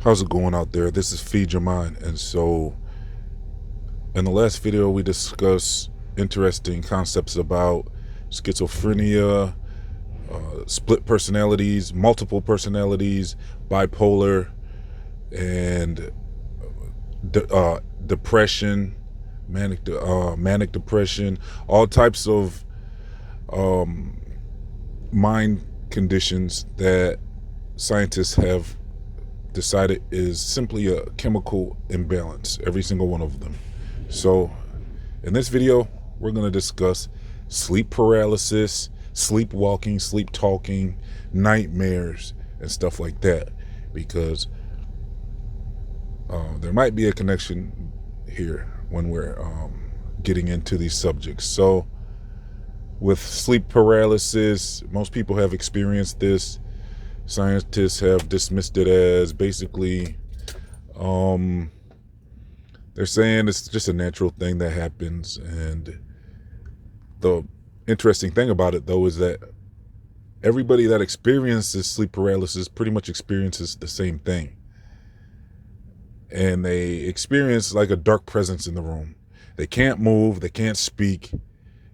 How's it going out there? This is Feed Your Mind. And so in the last video, we discussed interesting concepts about schizophrenia, split personalities, multiple personalities, bipolar, and depression, manic depression, all types of mind conditions that scientists have decided is simply a chemical imbalance, every single one of them. So in this video, we're going to discuss sleep paralysis, sleepwalking, sleep talking, nightmares, and stuff like that, because there might be a connection here when we're getting into these subjects. So with sleep paralysis, most people have experienced this. Scientists have dismissed it as basically, they're saying it's just a natural thing that happens. And the interesting thing about it, though, is that everybody that experiences sleep paralysis pretty much experiences the same thing. And they experience like a dark presence in the room. They can't move, they can't speak,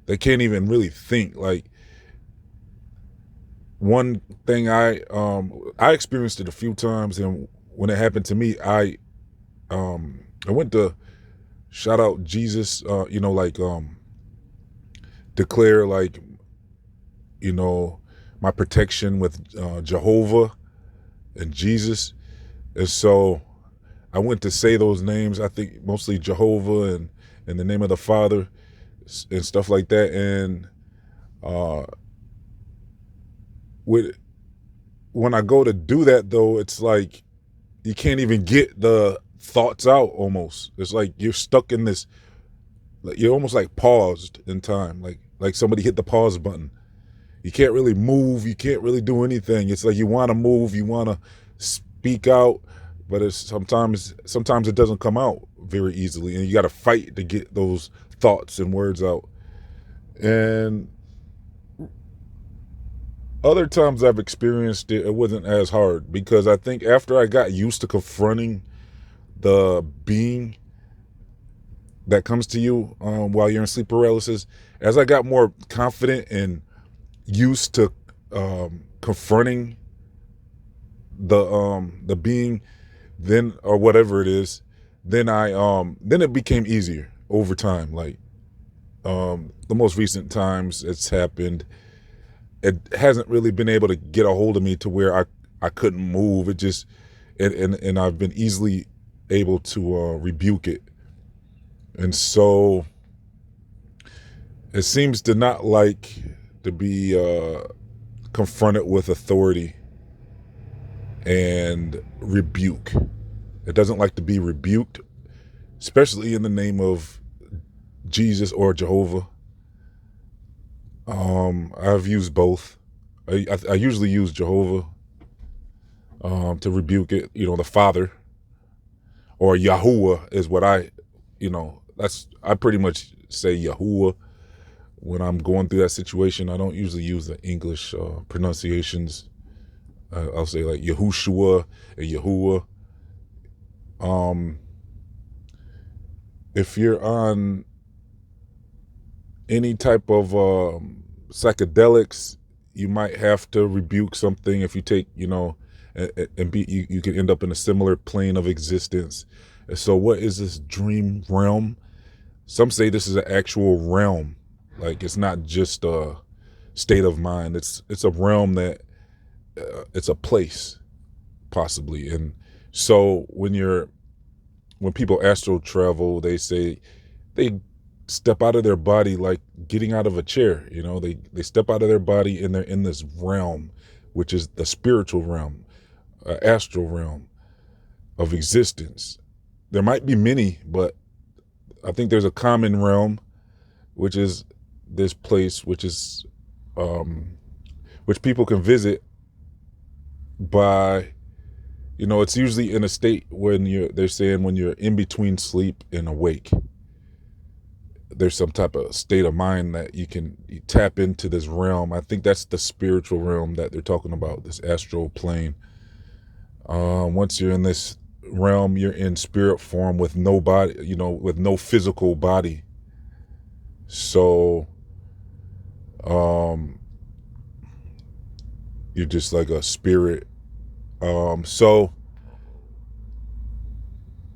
they can't even really think. Like, one thing I experienced it a few times, and when it happened to me, I went to shout out Jesus, declare my protection with Jehovah and Jesus. And so I went to say those names, I think mostly Jehovah and in the name of the Father and stuff like that. And when I go to do that, though, it's like you can't even get the thoughts out almost. It's like you're stuck in this, you're almost like paused in time, like somebody hit the pause button. You can't really move, you can't really do anything. It's like you want to move, you want to speak out, but it's sometimes it doesn't come out very easily, and you got to fight to get those thoughts and words out. And other times I've experienced it, it wasn't as hard, because I think after I got used to confronting the being that comes to you while you're in sleep paralysis, as I got more confident and used to confronting the being, then, or whatever it is, then then it became easier over time. Like the most recent times it's happened, it hasn't really been able to get a hold of me to where I couldn't move. It just, and I've been easily able to rebuke it. And so it seems to not like to be confronted with authority and rebuke. It doesn't like to be rebuked, especially in the name of Jesus or Jehovah. I've used both. I usually use Jehovah to rebuke it, the Father, or Yahuwah is what I pretty much say Yahuwah when I'm going through that situation. I don't usually use the English pronunciations. I'll say like Yahushua and Yahuwah. If you're on any type of psychedelics, you might have to rebuke something. If you take, you can end up in a similar plane of existence. And so what is this dream realm? Some say this is an actual realm. Like, it's not just a state of mind. It's a realm that it's a place, possibly. And so when people astral travel, they say they step out of their body like getting out of a chair. They step out of their body and they're in this realm, which is the spiritual realm, astral realm of existence. There might be many, but I think there's a common realm, which is this place, which is which people can visit by, it's usually in a state they're saying when you're in between sleep and awake. There's some type of state of mind that you tap into this realm. I think that's the spiritual realm that they're talking about, this astral plane. Once you're in this realm, you're in spirit form with no body, with no physical body. So you're just like a spirit. So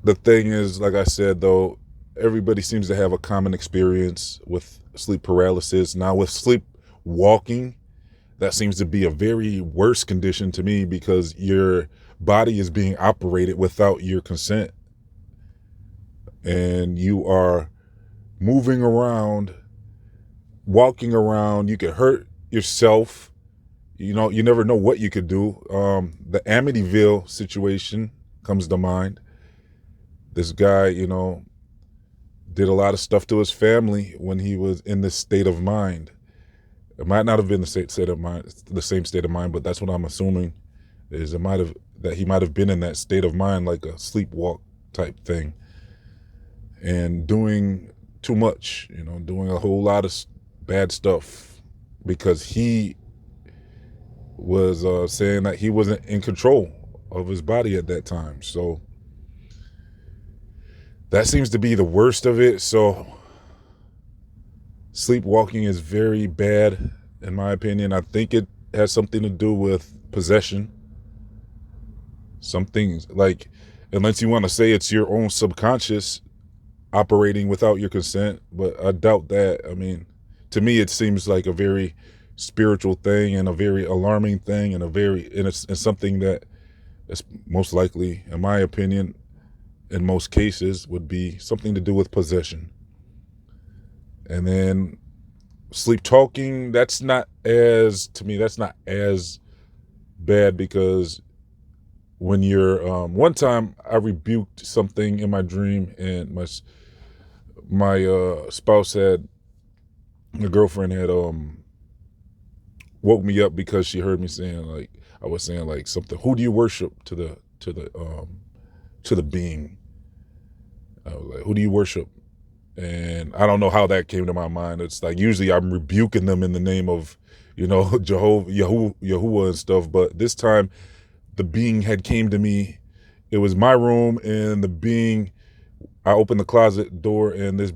the thing is, like I said, though, everybody seems to have a common experience with sleep paralysis. Now with sleep walking, that seems to be a very worse condition to me, because your body is being operated without your consent, and you are moving around, walking around. You could hurt yourself. You never know what you could do. The Amityville situation comes to mind. This guy, did a lot of stuff to his family when he was in this state of mind. It might not have been the same state of mind, but that's what I'm assuming. Is that he might have been in that state of mind, like a sleepwalk type thing, and doing too much, doing a whole lot of bad stuff, because he was saying that he wasn't in control of his body at that time. So that seems to be the worst of it. So sleepwalking is very bad, in my opinion. I think it has something to do with possession. Something like, unless you want to say it's your own subconscious operating without your consent, but I doubt that. I mean, to me, it seems like a very spiritual thing, and a very alarming thing, and it's something that is most likely, in my opinion, in most cases, would be something to do with possession. And then sleep talking, that's not as bad, because when you're one time I rebuked something in my dream, and my spouse had my girlfriend had woke me up because she heard me saying, like, I was saying like something, who do you worship, to the being. I was like, who do you worship? And I don't know how that came to my mind. It's like, usually I'm rebuking them in the name of, Yahuwah and stuff. But this time the being had came to me. It was my room, and I opened the closet door, and this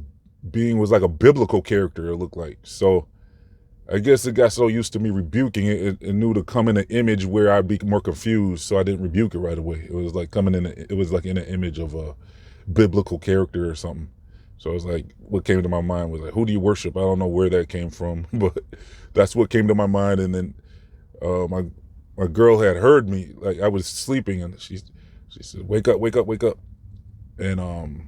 being was like a biblical character, it looked like. So I guess it got so used to me rebuking it, it knew to come in an image where I'd be more confused. So I didn't rebuke it right away. It was like it was like in an image of a biblical character or something. So it was like, what came to my mind was like, who do you worship? I don't know where that came from, but that's what came to my mind. And then my girl had heard me, like I was sleeping, and she said, wake up, wake up, wake up. And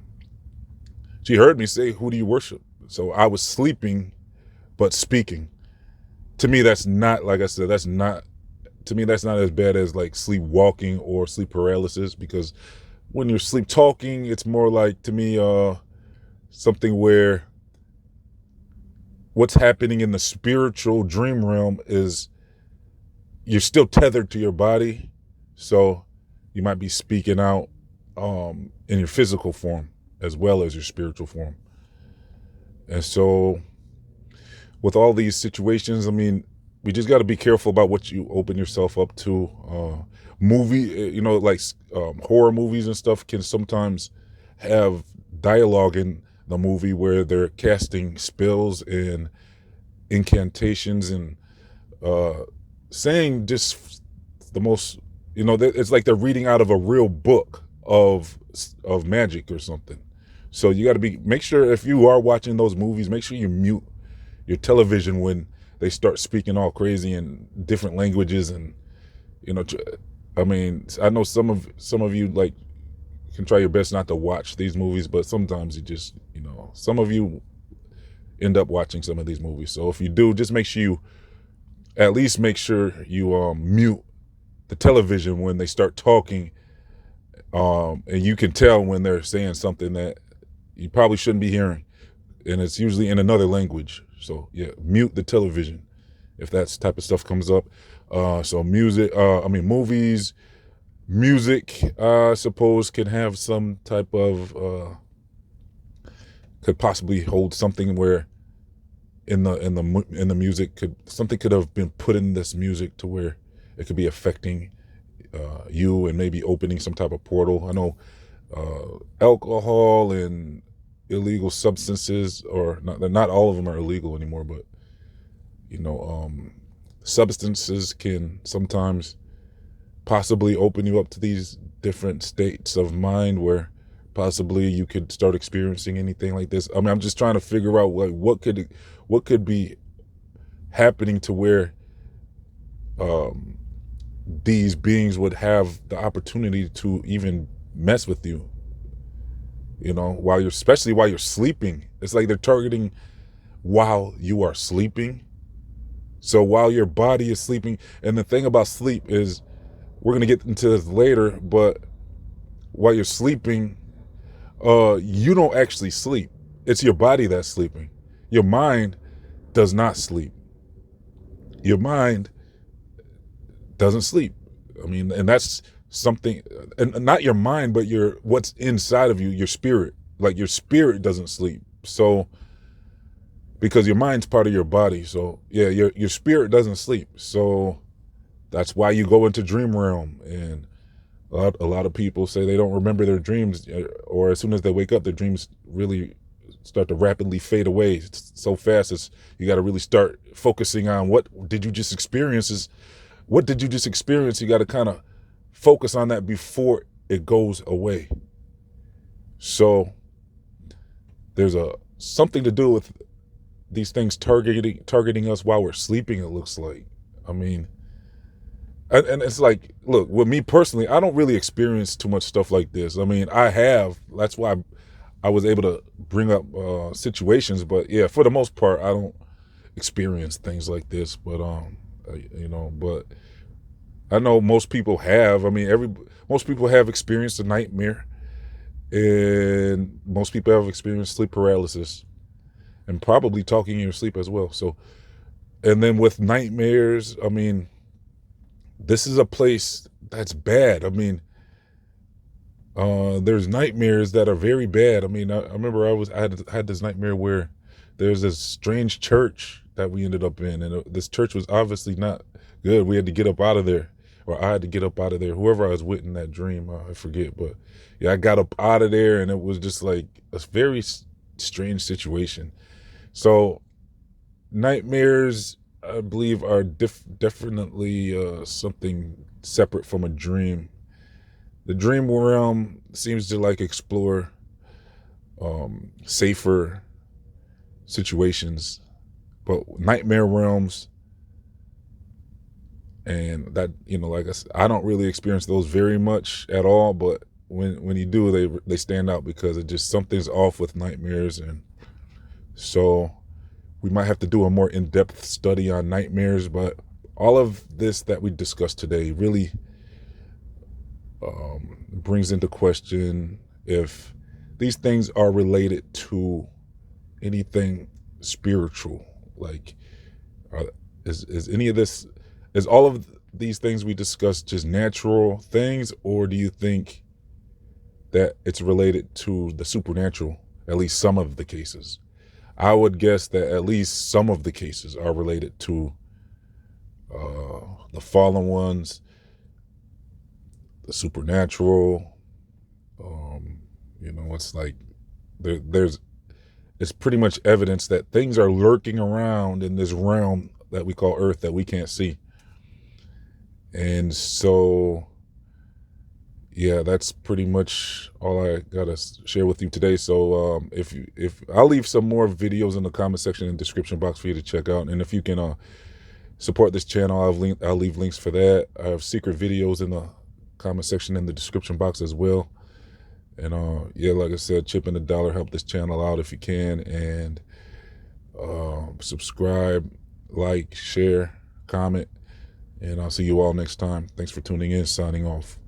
she heard me say, who do you worship? So I was sleeping but speaking. To me, that's not, like I said, to me, that's not as bad as like sleepwalking or sleep paralysis, because when you're sleep talking, it's more like, to me, something where what's happening in the spiritual dream realm is you're still tethered to your body. So you might be speaking out in your physical form as well as your spiritual form. And so with all these situations, I mean, we just got to be careful about what you open yourself up to. Like horror movies and stuff can sometimes have dialogue in the movie where they're casting spells and incantations and saying just the most, it's like they're reading out of a real book of magic or something. So you got to make sure, if you are watching those movies, make sure you mute your television when they start speaking all crazy in different languages. And I mean, I know some of you like can try your best not to watch these movies, but sometimes you just, some of you end up watching some of these movies. So if you do, just at least make sure you mute the television when they start talking, and you can tell when they're saying something that you probably shouldn't be hearing, and it's usually in another language. So yeah, mute the television if that type of stuff comes up. So movies, music, I suppose, can have some type of could possibly hold something where in the music something could have been put in this music to where it could be affecting you and maybe opening some type of portal. I know alcohol and illegal substances, or not all of them are illegal anymore, but substances can sometimes possibly open you up to these different states of mind where possibly you could start experiencing anything like this. I mean, I'm just trying to figure out what could be happening to where these beings would have the opportunity to even mess with you, especially while you're sleeping. It's like they're targeting while you are sleeping. So while your body is sleeping, and the thing about sleep is, we're going to get into this later, but while you're sleeping, you don't actually sleep. It's your body that's sleeping. Your mind does not sleep. Your mind doesn't sleep. I mean, and that's something, and not your mind, but what's inside of you, your spirit. Like, your spirit doesn't sleep. So, because your mind's part of your body. So yeah, your spirit doesn't sleep. So that's why you go into dream realm. And a lot of people say they don't remember their dreams, or as soon as they wake up, their dreams really start to rapidly fade away. It's so fast, you got to really start focusing on what did you just experience. You got to kind of focus on that before it goes away. So there's something to do with these things targeting us while we're sleeping, it looks like. I mean, and it's like, look, with me personally, I don't really experience too much stuff like this. I mean, I have. That's why I was able to bring up situations. But yeah, for the most part, I don't experience things like this. But but I know most people have. I mean, most people have experienced a nightmare, and most people have experienced sleep paralysis, and probably talking in your sleep as well. So, and then with nightmares, I mean, this is a place that's bad. I mean, there's nightmares that are very bad. I mean, I remember I had this nightmare where there's this strange church that we ended up in, and this church was obviously not good. We had to get up out of there, or I had to get up out of there. Whoever I was with in that dream, I forget, but yeah, I got up out of there, and it was just like a very strange situation. So nightmares, I believe, are definitely something separate from a dream. The dream realm seems to explore safer situations, but nightmare realms, and that, like I said, I don't really experience those very much at all, but when you do, they stand out because it just, something's off with nightmares. And so we might have to do a more in-depth study on nightmares, but all of this that we discussed today really brings into question if these things are related to anything spiritual. Like, is any of this, is all of these things we discussed just natural things, or do you think that it's related to the supernatural, at least some of the cases? I would guess that at least some of the cases are related to the fallen ones, the supernatural. It's like it's pretty much evidence that things are lurking around in this realm that we call Earth that we can't see. And so, yeah, that's pretty much all I gotta share with you today. So if I'll leave some more videos in the comment section and description box for you to check out. And if you can support this channel, I'll leave links for that. I have secret videos in the comment section and the description box as well. And yeah, like I said, chip in a dollar, help this channel out if you can, and subscribe, like, share, comment, and I'll see you all next time. Thanks for tuning in. Signing off.